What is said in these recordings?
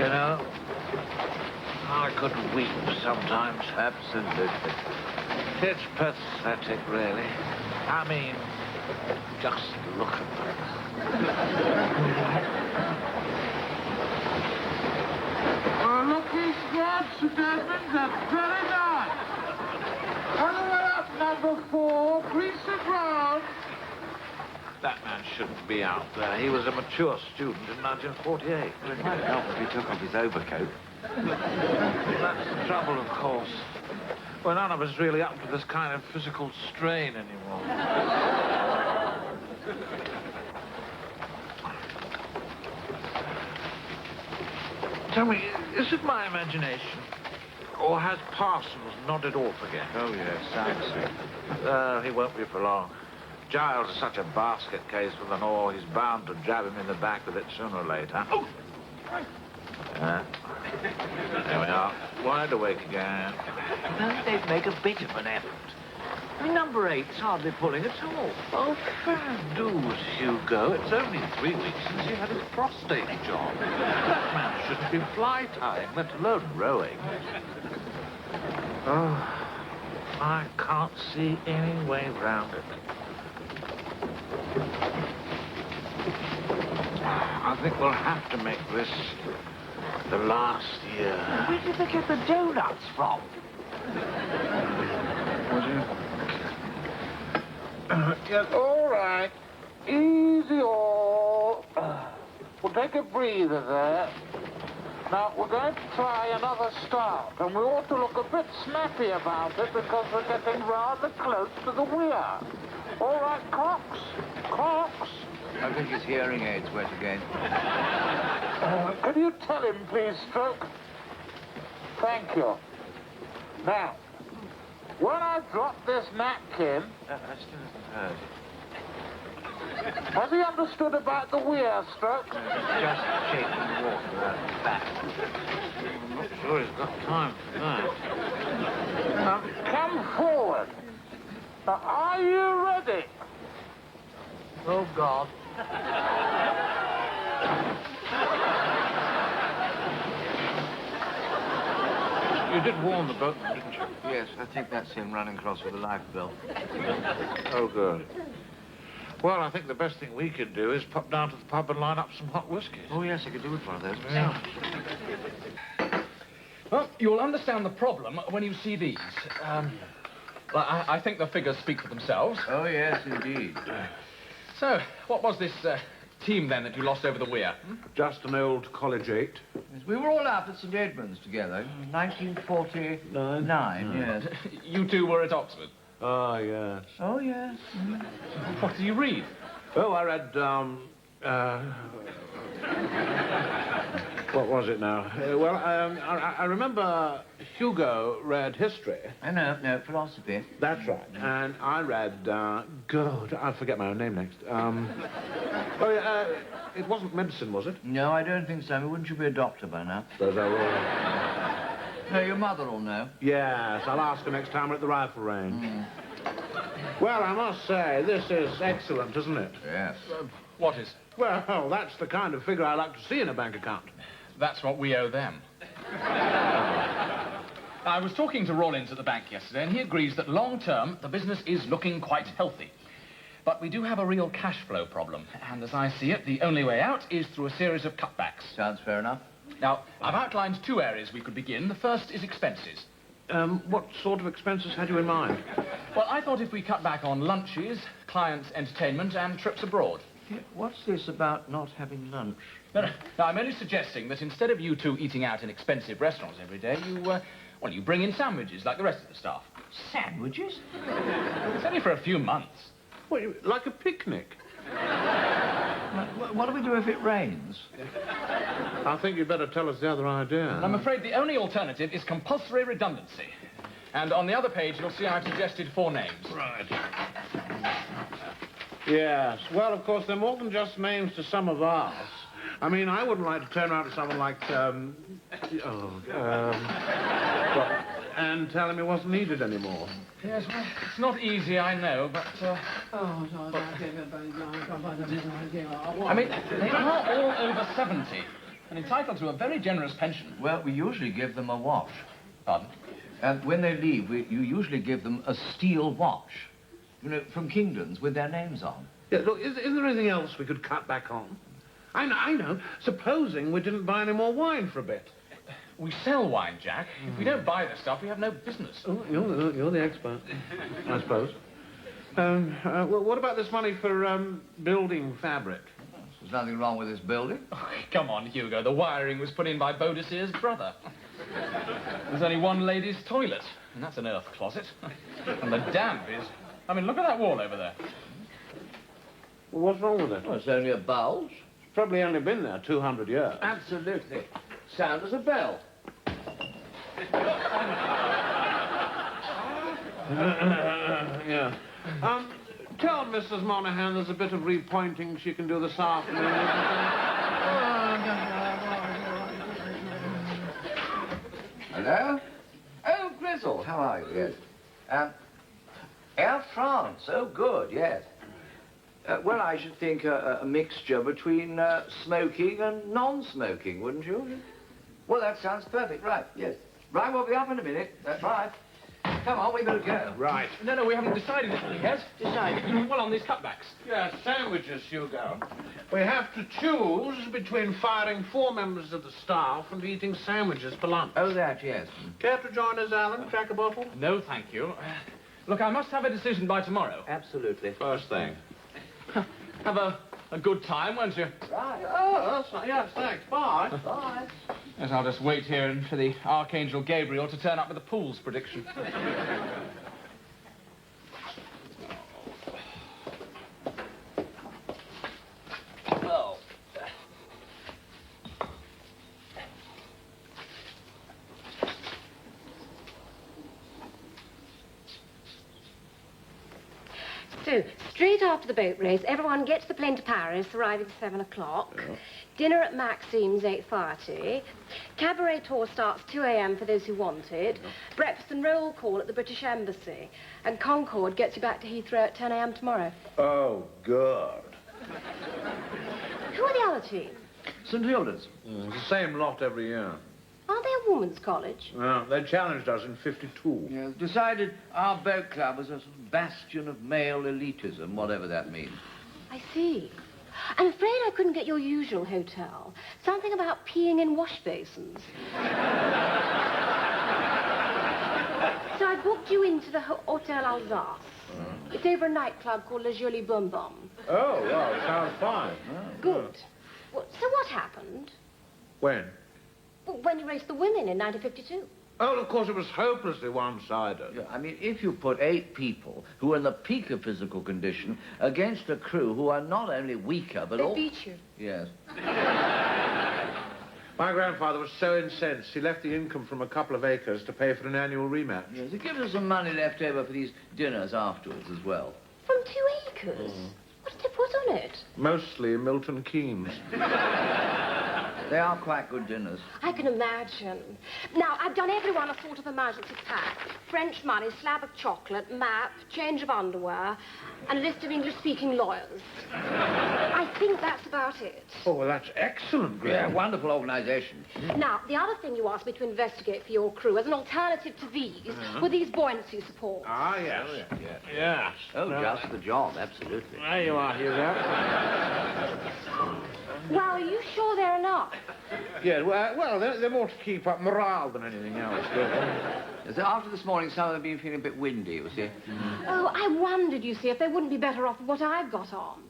You know, I could weep sometimes. Absolutely. It's pathetic, really. I mean, just look at them. Well, look, he's got Sir Desmond. That's very nice. On the way up, number 4, please sit round. That man shouldn't be out there. He was a mature student in 1948. Well, it might help if he took off his overcoat. That's the trouble, of course. Well, none of us really up to this kind of physical strain anymore. Tell me, is it my imagination? Or has Parsons nodded off again? Oh, yes, Saxon. He won't be for long. Giles is such a basket case with an oar, he's bound to jab him in the back with it sooner or later. Oh! There we are. Wide awake again. Don't they make a bit of an effort? I mean, number 8's hardly pulling at all. Oh, fair dues, Hugo. It's only 3 weeks since he had his prostate job. That man shouldn't be fly tying, let alone rowing. Oh, I can't see any way round it. I think we'll have to make this the last year. Where did they get the donuts from? Yes, all right. Easy all. We'll take a breather there. Now, we're going to try another start, and we ought to look a bit snappy about it because we're getting rather close to the weir. All right, Cox? Cox? I think his hearing aid's wet again. Can you tell him, please, Stroke? Thank you. Now, when I drop this napkin... I still haven't heard. Has he understood about the weir, Stroke? Just shaking the water out of his back. I'm not sure he's got time for that. Come forward. Now, are you ready? Oh, God. You did warn the boatman, didn't you? Yes, I think that's him running across with a life belt. Oh, good. Well, I think the best thing we could do is pop down to the pub and line up some hot whiskies. Oh, yes, I could do with one of those. Yeah. Well, you'll understand the problem when you see these. Well, I think the figures speak for themselves. Oh, yes, indeed. So, what was this team, then, that you lost over the weir? Just an old college 8. Yes, we were all out at St. Edmunds together, 1949, yes. You two were at Oxford? Ah, yes. Oh, yes. What do you read? Oh, I read, what was it now? I remember Hugo read history. No, philosophy. That's right. And I read, God, I forget my own name next. It wasn't medicine, was it? No, I don't think so. Wouldn't you be a doctor by now? Suppose I will. No, your mother will know. Yes, I'll ask her next time we're at the rifle range. Well, I must say, this is excellent, isn't it? Yes. What is? Well, that's the kind of figure I like to see in a bank account. That's what we owe them. I was talking to Rollins at the bank yesterday, and he agrees that long-term, the business is looking quite healthy. But we do have a real cash flow problem, and as I see it, the only way out is through a series of cutbacks. Sounds fair enough. Now, I've outlined 2 areas we could begin. The first is expenses. What sort of expenses had you in mind? Well, I thought if we cut back on lunches, client entertainment, and trips abroad. What's this about not having lunch? No. Now, I'm only suggesting that instead of you two eating out in expensive restaurants every day, you bring in sandwiches like the rest of the staff. Sandwiches? It's only for a few months. What, like a picnic? What do we do if it rains? I think you'd better tell us the other idea. And I'm afraid the only alternative is compulsory redundancy. And on the other page, you'll see I've suggested 4 names. Right. Yes. Well, of course, they're more than just names to some of us. I mean, I wouldn't like to turn around to someone like, and tell him he wasn't needed anymore. Yes, well, it's not easy, I know, but, I mean, they are all over 70. and entitled to a very generous pension. Well, we usually give them a watch. Pardon? And when they leave, you usually give them a steel watch. You know, from Kingdon's with their names on. Yeah, look, is there anything else we could cut back on? I know. Supposing we didn't buy any more wine for a bit. We sell wine, Jack. If we don't buy the stuff, we have no business. Oh, you're the expert, I suppose. Well, what about this money for building fabric? There's nothing wrong with this building. Oh, come on, Hugo. The wiring was put in by Baudisseur's brother. There's only one lady's toilet, and that's an earth closet. And the damp is... I mean, look at that wall over there. Well, what's wrong with it? Well, it's only a bulge. It's probably only been there 200 years. Absolutely. Sound as a bell. Yeah. Tell Mrs. Monaghan there's a bit of repointing she can do this afternoon. Hello? Oh, Grizzle, how are you? Yes. Air France, oh, good, yes. Well, I should think a mixture between smoking and non-smoking, wouldn't you? Well, that sounds perfect, right, yes. Right, we'll be up in a minute. That's right. Come on, we better go. Right. No, we haven't decided yet. Decided. Well, on these cutbacks. Yeah, sandwiches, Hugo. We have to choose between firing 4 members of the staff and eating sandwiches for lunch. Oh, that, yes. Care to join us, Alan? Crack a bottle? No, thank you. Look, I must have a decision by tomorrow. Absolutely. First thing. Have a good time, won't you? Right. Oh, that's not... Yes, thanks. Bye. Bye. Yes, I'll just wait here for the Archangel Gabriel to turn up with the pool's prediction. Oh. So, straight after the boat race, everyone gets the plane to Paris, arriving at 7 o'clock. Yeah. Dinner at Maxime's, 8:30. Cabaret tour starts 2 a.m. for those who want it. Yeah. Breakfast and roll call at the British Embassy. And Concorde gets you back to Heathrow at 10 a.m. tomorrow. Oh, good. Who are the other team? St. Hilda's. It's the same lot every year. Aren't they a woman's college? Well, they challenged us in 52. Yes, decided our boat club was a sort of bastion of male elitism, whatever that means. I see. I'm afraid I couldn't get your usual hotel. Something about peeing in wash basins. So I booked you into the Hotel Alsace. It's over a nightclub called Le Joli Bum Bum. Oh, well, sounds fine. Good. Well, so what happened? When? Well, when you raced the women in 1952. Oh, of course, it was hopelessly one-sided. Yeah, I mean, if you put 8 people who are in the peak of physical condition against a crew who are not only weaker, but They all... beat you. Yes. My grandfather was so incensed, he left the income from a couple of acres to pay for an annual rematch. Yes, it gives us some money left over for these dinners afterwards as well. From 2 acres? What did they put on it? Mostly Milton Keynes. They are quite good dinners. I can imagine. Now, I've done everyone a sort of emergency pack. French money, slab of chocolate, map, change of underwear, and a list of English-speaking lawyers. I think that's about it. Oh, well, that's excellent, Yeah, Graham. wonderful organisation. Now, the other thing you asked me to investigate for your crew as an alternative to these were these buoyancy supports. Ah, yes. Yes. Oh, just the job, absolutely. There you are, Hugo. Well, are you sure they're enough? Yeah, well, they're more to keep up morale than anything else, really. So after this morning, some of them have been feeling a bit windy, you see. Oh, I wondered, you see, if they wouldn't be better off with what I've got on.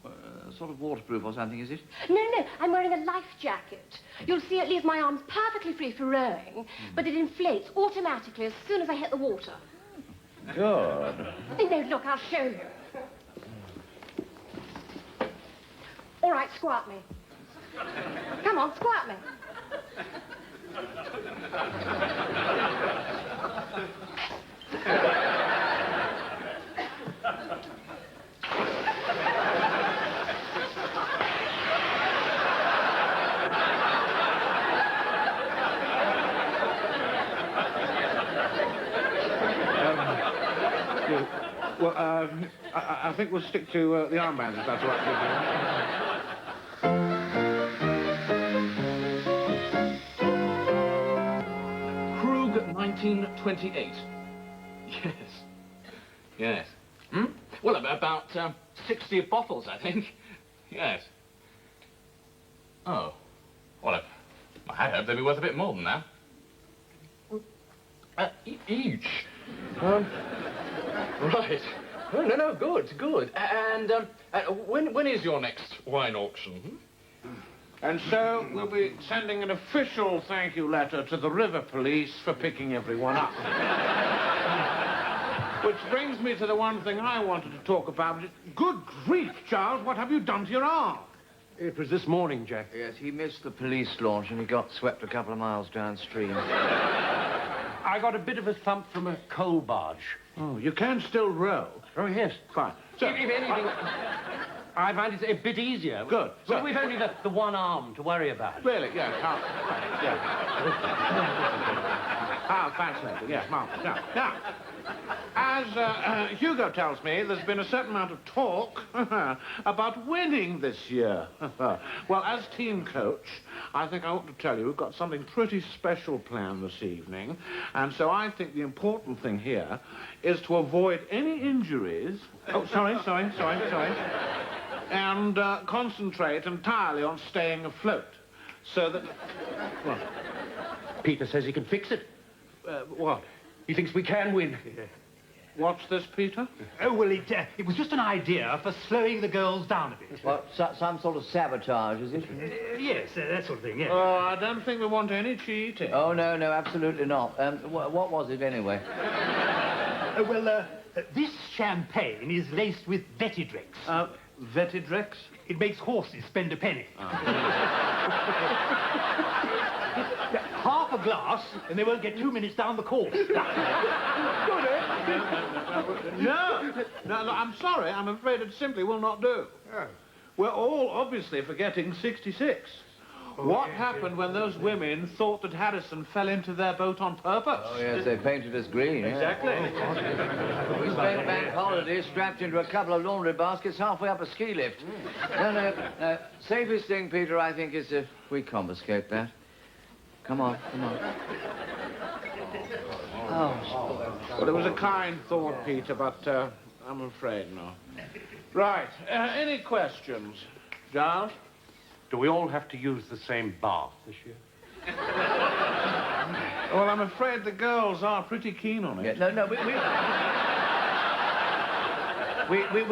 Sort of waterproof or something, is it? No, I'm wearing a life jacket. You'll see it leaves my arms perfectly free for rowing, but it inflates automatically as soon as I hit the water. Good. No, look, I'll show you. All right, squat me. Come on, squat me. Well, I think we'll stick to the armbands, if that's all right with you. 1928. Yes. Yes. Hmm? Well, about 60 bottles, I think. Yes. Oh. Well, I hope they'd be worth a bit more than that. Each. Right. Oh, no, good. And when is your next wine auction? Hmm? And so we'll be sending an official thank you letter to the River Police for picking everyone up. Which brings me to the one thing I wanted to talk about. Good grief, Charles, what have you done to your arm? It was this morning, Jack. Yes, he missed the police launch and he got swept a couple of miles downstream. I got a bit of a thump from a coal barge. Oh, you can still row. Oh, yes. Fine. So, If anything, I find it a bit easier. Good. Well, So- we've only the one arm to worry about. Really, yeah. How fascinating, yes, marvellous. Now, as Hugo tells me, there's been a certain amount of talk about winning this year. Well, as team coach, I think I ought to tell you we've got something pretty special planned this evening, and so I think the important thing here is to avoid any injuries. Oh, sorry. And concentrate entirely on staying afloat, so that... What? Peter says he can fix it. What? He thinks we can win. What's this, Peter? Oh, well, it was just an idea for slowing the girls down a bit. What, some sort of sabotage, is it? Yes, that sort of thing, yes. Oh, I don't think we want any cheating. Oh, no, absolutely not. What was it, anyway? This champagne is laced with Vetidrex. Vetidrex? It makes horses spend a penny. Half a glass, and they won't get 2 minutes down the course. No, I'm sorry. I'm afraid it simply will not do. We're all obviously forgetting 66. What happened when those women thought that Harrison fell into their boat on purpose? Oh, yes, they painted us green. Exactly. We spent bank holidays strapped into a couple of laundry baskets halfway up a ski lift. No. Safest thing, Peter, I think, is if we confiscate that. Come on. Well, it was a kind thought, Peter, but I'm afraid no. Right. Any questions? Giles? Do we all have to use the same bath this year? Well, I'm afraid the girls are pretty keen on it. Yeah, no, we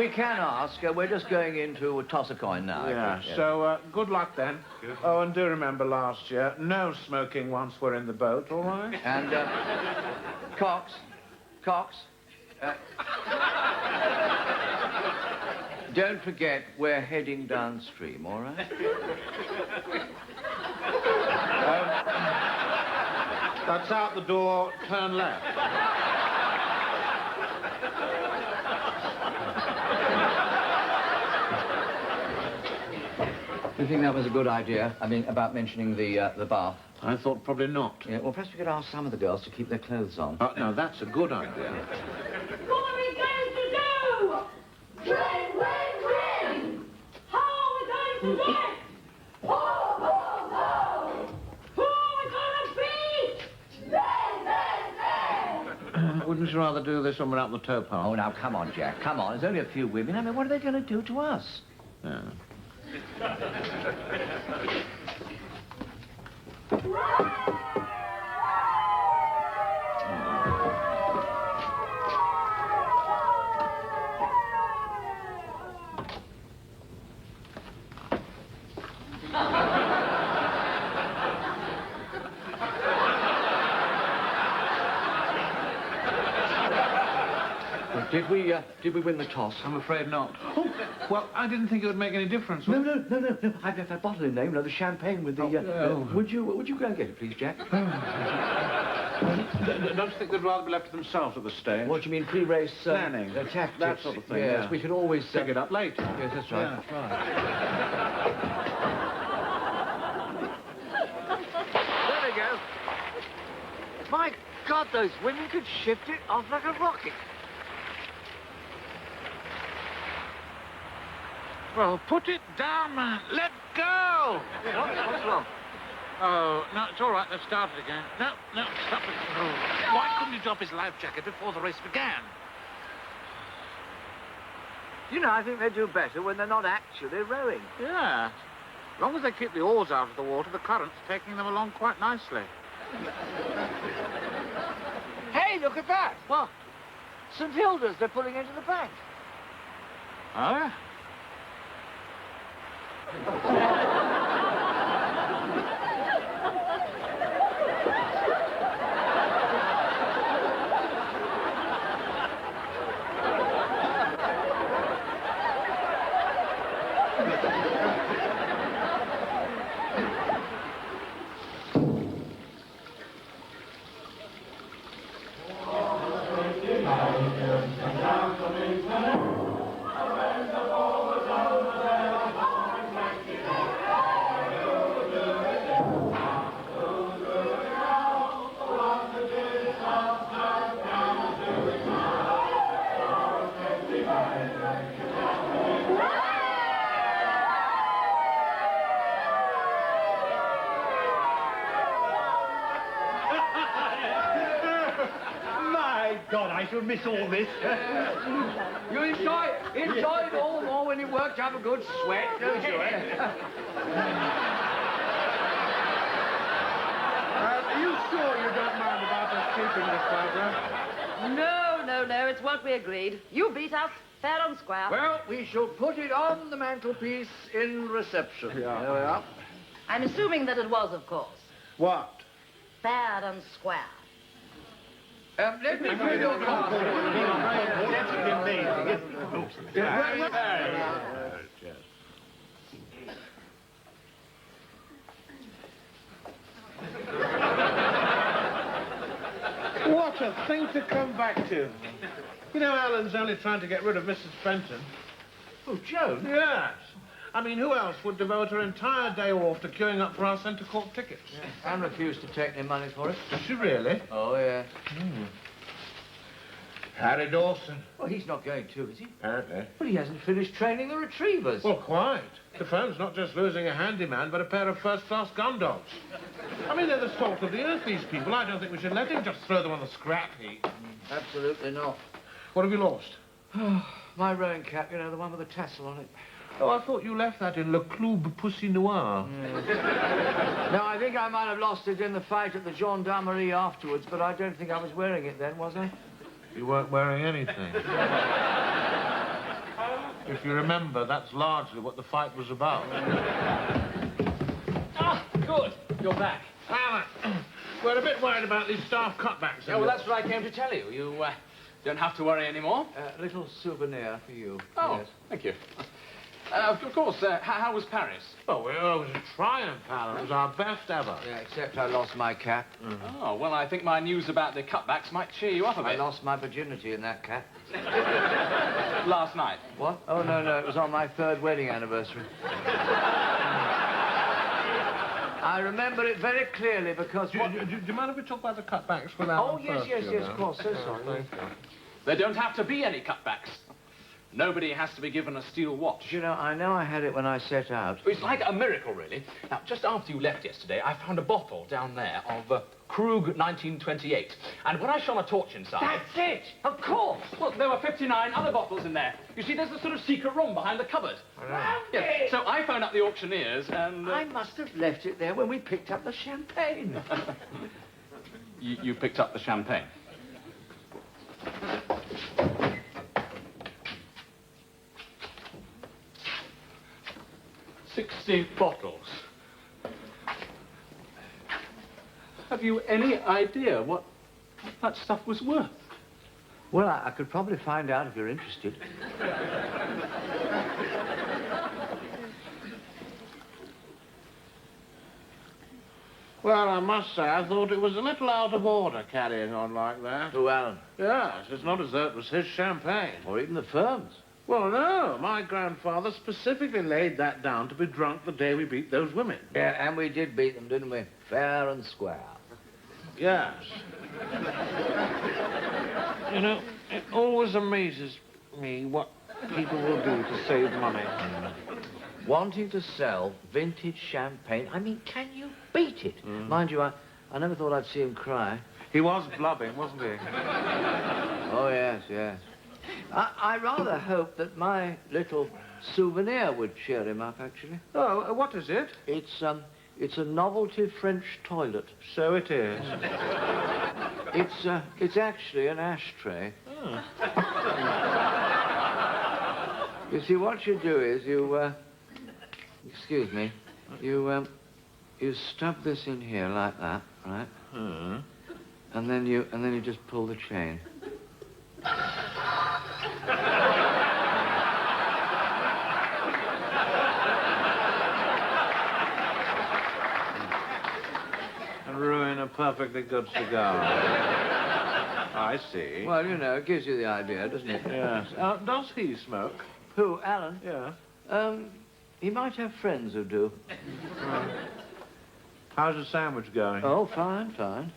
can ask. We're just going in to toss a coin now. Yeah, so good luck then. Oh, and do remember last year, no smoking once we're in the boat, all right? And, Cox, don't forget we're heading downstream, all right? That's out the door, turn left. Do you think that was a good idea? I mean, about mentioning the bath? I thought probably not. Yeah, well, perhaps we could ask some of the girls to keep their clothes on. No, that's a good idea. What are we going to do? Rain! How are we going to do it? Who are we going to beat? Rain! Wouldn't you rather do this when we're out the tow path? Oh, now, come on, Jack. Come on. There's only a few women. I mean, what are they going to do to us? Yeah. Did we win the toss? I'm afraid not. Oh, well, I didn't think it would make any difference. No. I've left that bottle in there, you know, the champagne with the... Would you go and get it, please, Jack? Don't you think they'd rather be left to themselves at this stage? What do you mean, pre-race... Planning. Tactics. That sort of thing, Yes, yeah. we could always... Pick it up later. Yes, that's right. Yeah, right. There we go. My God, those women could shift it off like a rocket. Well, put it down, man. Let go! What's wrong? Oh, no, it's all right. Let's start it again. No, stop it. Oh. Why couldn't he drop his life jacket before the race began? You know, I think they do better when they're not actually rowing. Yeah. As long as they keep the oars out of the water, the current's taking them along quite nicely. Hey, look at that. What? St. Hilda's, they're pulling into the bank. Oh? My God, I shall miss all this. You enjoy it all more when you work to have a good sweat, don't you, Are you sure you don't mind about us keeping this, Barbara? No, it's what we agreed. You beat us, fair and square. Well, we shall put it on the mantelpiece in reception. Yeah. There we are. I'm assuming that it was, of course. What? Fair and square. Let me fill your glass. That's amazing. What a thing to come back to. You know, Alan's only trying to get rid of Mrs. Fenton. Oh, Joan? Yes. I mean, who else would devote her entire day off to queuing up for our Centre Court tickets? Anne refused to take any money for it. Does she really? Oh, yeah. Harry Dawson. Well, he's not going to, is he? Apparently. But he hasn't finished training the retrievers. Well, quite. The firm's not just losing a handyman, but a pair of first-class gun dogs. I mean, they're the salt of the earth, these people. I don't think we should let him just throw them on the scrap heap. Absolutely not. What have you lost? My rowing cap, you know, the one with the tassel on it. Oh, I thought you left that in Le Club Pussy Noir. No, I think I might have lost it in the fight at the gendarmerie afterwards, but I don't think I was wearing it then, was I? You weren't wearing anything. If you remember, that's largely what the fight was about. Ah, good. You're back. Alan, we're a bit worried about these staff cutbacks. Yeah, well, that's what I came to tell you. You don't have to worry anymore. A little souvenir for you. Oh, Yes. thank you. Of course, how was Paris? Oh, well, it was a triumph, Alan. It was our best ever. Yeah, except I lost my cap. Oh, well, I think my news about the cutbacks might cheer you up a I bit. lost my virginity in that cap. Last night. What? Oh, no, it was on my 3rd wedding anniversary. I remember it very clearly because... Do you mind if we talk about the cutbacks with Alan Oh, yes, of course. So sorry. There don't have to be any cutbacks. Nobody has to be given a steel watch. You know I had it when I set out. It's like a miracle, really. Now, just after you left yesterday, I found a bottle down there of Krug 1928. And when I shone a torch inside... That's it! Of course! Well, there were 59 other bottles in there. You see, there's a sort of secret room behind the cupboard. Yeah, so I phoned up the auctioneers and... I must have left it there when we picked up the champagne. You picked up the champagne? $60 bottles. Have you any idea what that stuff was worth? Well, I could probably find out if you're interested. Well, I must say, I thought it was a little out of order carrying on like that. Who, Alan? Yes, it's not as though it was his champagne. Or even the firm's. Well, no. My grandfather specifically laid that down to be drunk the day we beat those women. Yeah, and we did beat them, didn't we? Fair and square. Yes. You know, it always amazes me what people will do to save money. wanting to sell vintage champagne. I mean, can you beat it? Mind you, I never thought I'd see him cry. He was blubbing, wasn't he? Oh, yes, yes. I rather hoped that my little souvenir would cheer him up, actually. Oh, what is it? It's a novelty French toilet. So it is. It's actually an ashtray. You see, what you do is you, excuse me, you stub this in here like that, right? And then you just pull the chain. And ruin a perfectly good cigar. I see. Well, you know, it gives you the idea, doesn't it? Yes. Does he smoke? Who, Alan? Yeah. He might have friends who do. How's the sandwich going? Oh, fine, fine.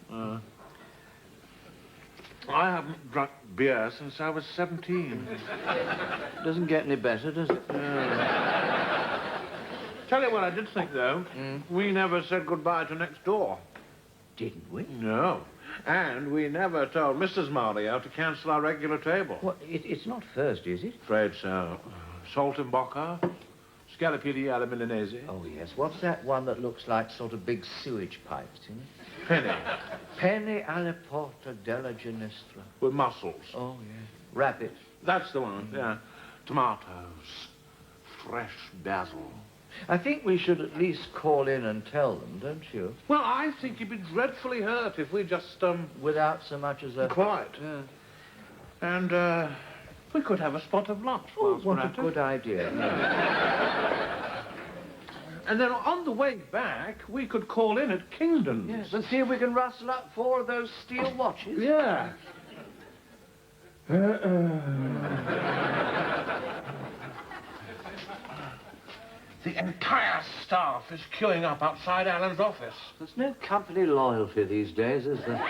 I haven't drunk beer since I was 17. Doesn't get any better, does it? Tell you what I did think, though. We never said goodbye to next door. Didn't we? No. And we never told Mrs. Mario to cancel our regular table. Well, it's not Thursday, is it? Afraid so. Saltimbocca, scallopini alla milanese. Oh, yes. What's that one that looks like sort of big sewage pipes, you know? Penny. Penny alla porta della Ginestra. With mussels. Oh, yes. Rabbit. That's the one, yeah. Tomatoes. Fresh basil. I think we should at least call in and tell them, don't you? Well, I think he'd be dreadfully hurt if we just, Without so much as a... Quite. Yeah. And, we could have a spot of lunch. Oh, whilst what we're a at good it. idea. And then on the way back, we could call in at Kingdon's. Yes, and see if we can rustle up 4 of those steel watches. Yeah. The entire staff is queuing up outside Alan's office. There's no company loyalty these days, is there?